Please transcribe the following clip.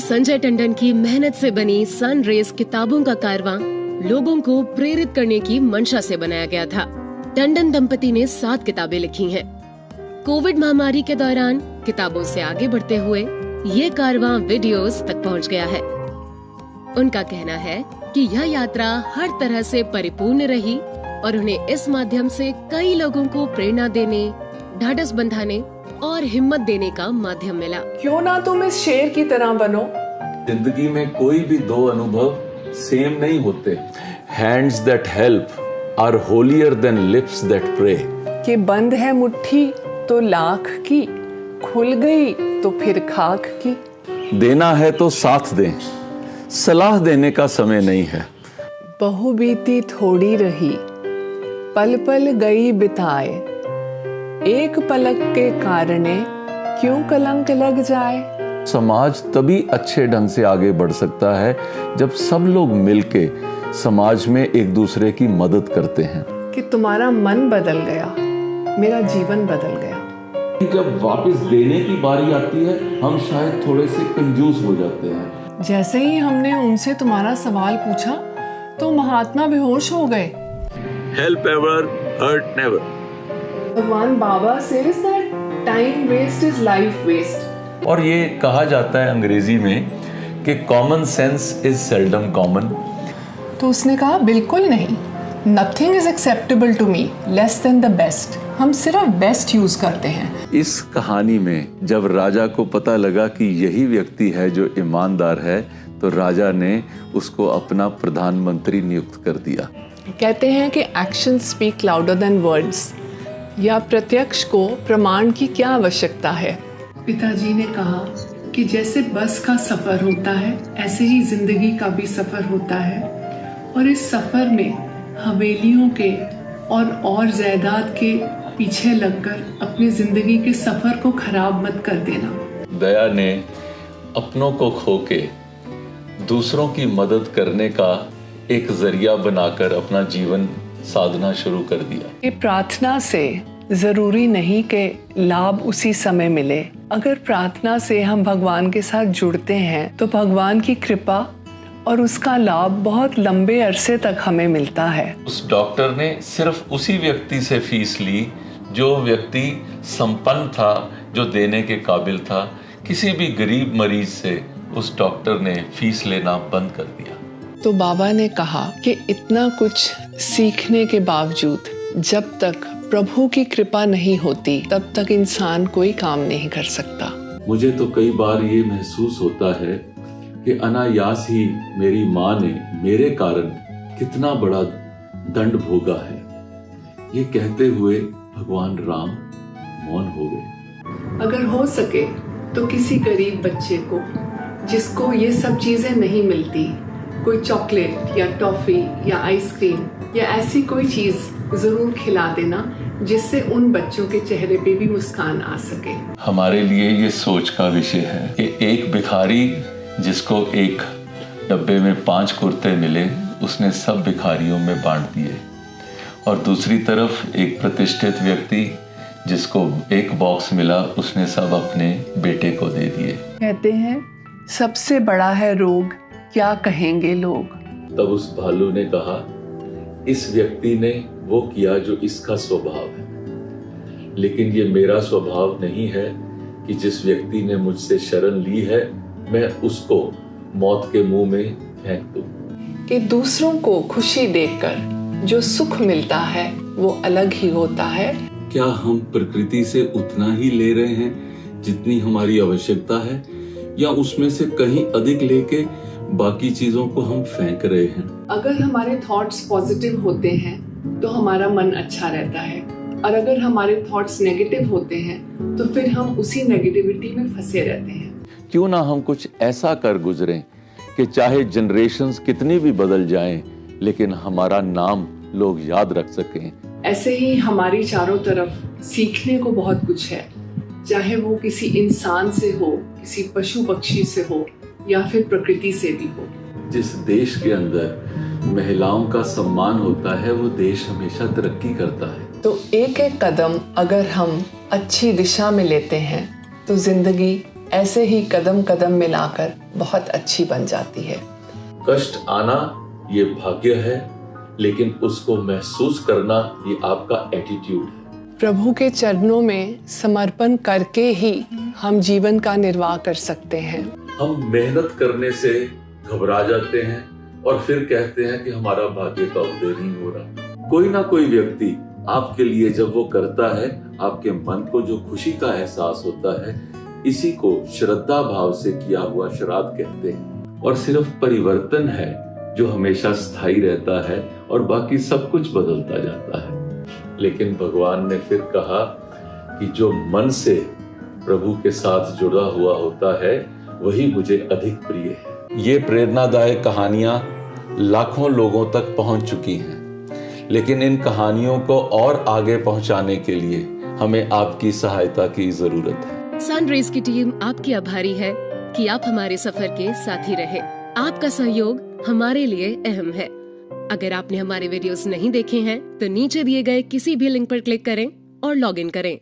संजय टंडन की मेहनत से बनी सनरेज किताबों का कारवां लोगों को प्रेरित करने की मंशा से बनाया गया था। टंडन दंपति ने 7 किताबें लिखी हैं। कोविड महामारी के दौरान किताबों से आगे बढ़ते हुए ये कारवां वीडियोस तक पहुंच गया है। उनका कहना है कि यह यात्रा हर तरह से परिपूर्ण रही और उन्हें इस माध्यम से कई लोगों को प्रेरणा देने, ढाढ़स बंधाने और हिम्मत देने का माध्यम मिला। क्यों ना तुम इस शेर की तरह बनो। जिंदगी में कोई भी 2 अनुभव सेम नहीं होते। Hands that help are holier than lips that pray. कि बंद है मुट्ठी तो लाख की, खुल गई तो फिर खाक की। देना है तो साथ दें, सलाह देने का समय नहीं है। बहुबीती थोड़ी रही, पल पल गई बिताए, एक पलक के कारणे क्यों कलंक लग जाए। समाज तभी अच्छे ढंग से आगे बढ़ सकता है जब सब लोग मिलके समाज में एक दूसरे की मदद करते हैं। कि तुम्हारा मन बदल गया, मेरा जीवन बदल गया। जब वापस देने की बारी आती है, हम शायद थोड़े से कंजूस हो जाते हैं। जैसे ही हमने उनसे तुम्हारा सवाल पूछा तो महात्मा बेहोश हो गए। Help ever, hurt never. भगवान बाबा says that time waste is life waste. और ये कहा जाता है अंग्रेजी में कि common sense is seldom common. तो उसने कहा बिल्कुल नहीं, nothing is acceptable to me less than the best. हम सिर्फ बेस्ट यूज करते हैं। इस कहानी में जब राजा को पता लगा कि यही व्यक्ति है जो ईमानदार है, तो राजा ने उसको अपना प्रधानमंत्री नियुक्त कर दिया। कहते हैं कि action speak louder than words, या प्रत्यक्ष को प्रमाण की क्या आवश्यकता है। पिताजी ने कहा कि जैसे बस का सफर होता है, ऐसे ही जिंदगी का भी सफर होता है, और इस सफर में हवेलियों के और जायदाद के पीछे लगकर अपनी जिंदगी के सफर को खराब मत कर देना। दया ने अपनों को खो के दूसरों की मदद करने का एक जरिया बनाकर अपना जीवन साधना शुरू कर दिया। ये प्रार्थना से जरूरी नहीं कि लाभ उसी समय मिले। अगर प्रार्थना से हम भगवान के साथ जुड़ते हैं तो भगवान की कृपा और उसका लाभ बहुत लंबे अरसे तक हमें मिलता है। उस डॉक्टर ने सिर्फ उसी व्यक्ति से फीस ली जो व्यक्ति संपन्न था, जो देने के काबिल था। किसी भी गरीब मरीज से उस डॉक्टर ने फीस लेना बंद कर दिया। तो बाबा ने कहा कि इतना कुछ सीखने के बावजूद जब तक प्रभु की कृपा नहीं होती तब तक इंसान कोई काम नहीं कर सकता। मुझे तो कई बार ये महसूस होता है कि अनायास ही मेरी माँ ने मेरे कारण कितना बड़ा दंड भोगा है। ये कहते हुए भगवान राम मौन हो गए। अगर हो सके तो किसी गरीब बच्चे को जिसको ये सब चीजें नहीं मिलती, कोई चॉकलेट या टॉफी या आइसक्रीम या ऐसी कोई चीज जरूर खिला देना जिससे उन बच्चों के चेहरे पे भी मुस्कान आ सके। हमारे लिए ये सोच का विषय है कि एक भिखारी जिसको एक डब्बे में 5 कुर्ते मिले, उसने सब भिखारियों में बांट दिए, और दूसरी तरफ एक प्रतिष्ठित व्यक्ति जिसको एक बॉक्स मिला, उसने सब अपने बेटे को दे दिए। कहते हैं सबसे बड़ा है रोग, क्या कहेंगे लोग। तब उस भालू ने कहा, इस व्यक्ति ने वो किया जो इसका स्वभाव है, लेकिन ये मेरा स्वभाव नहीं है कि जिस व्यक्ति ने मुझसे शरण ली है मैं उसको मौत के मुंह में फेंक दूं। कि दूसरों को खुशी देखकर जो सुख मिलता है वो अलग ही होता है। क्या हम प्रकृति से उतना ही ले रहे हैं जितनी हमारी आवश्यकता है, या उसमें से कहीं अधिक लेके बाकी चीजों को हम फेंक रहे हैं? अगर हमारे थॉट्स पॉजिटिव होते हैं तो हमारा मन अच्छा रहता है, और अगर हमारे थॉट्स नेगेटिव होते हैं तो फिर हम उसी नेगेटिविटी में फंसे रहते हैं। क्यों ना हम कुछ ऐसा कर गुजरें कि चाहे जनरेशन्स कितनी भी बदल जाएं, लेकिन हमारा नाम लोग याद रख सकें। ऐसे ही हमारी चारों तरफ सीखने को बहुत कुछ है, चाहे वो किसी इंसान से हो, किसी पशु पक्षी से हो, या फिर प्रकृति से भी हो। जिस देश के अंदर महिलाओं का सम्मान होता है, वो देश हमेशा तरक्की करता है। तो एक एक कदम अगर हम अच्छी दिशा में लेते हैं तो जिंदगी ऐसे ही कदम कदम मिलाकर बहुत अच्छी बन जाती है। कष्ट आना ये भाग्य है, लेकिन उसको महसूस करना ये आपका एटीट्यूड है। प्रभु के चरणों में समर्पण करके ही हम जीवन का निर्वाह कर सकते हैं। हम मेहनत करने से घबरा जाते हैं और फिर कहते हैं कि हमारा भाग्य का उदय नहीं हो रहा। कोई ना कोई व्यक्ति आपके लिए जब वो करता है, आपके मन को जो खुशी का एहसास होता है, इसी को श्रद्धा भाव से किया हुआ श्राद्ध कहते हैं। और सिर्फ परिवर्तन है जो हमेशा स्थायी रहता है और बाकी सब कुछ बदलता जाता है। लेकिन भगवान ने फिर कहा कि जो मन से प्रभु के साथ जुड़ा हुआ होता है वही मुझे अधिक प्रिय है। ये प्रेरणादायक कहानियां लाखों लोगों तक पहुंच चुकी हैं, लेकिन इन कहानियों को और आगे पहुंचाने के लिए हमें आपकी सहायता की जरूरत है। सनरेज की टीम आपकी आभारी है कि आप हमारे सफर के साथी रहे। आपका सहयोग हमारे लिए अहम है। अगर आपने हमारे वीडियोस नहीं देखे हैं तो नीचे दिए गए किसी भी लिंक पर क्लिक करें और लॉग इन करें।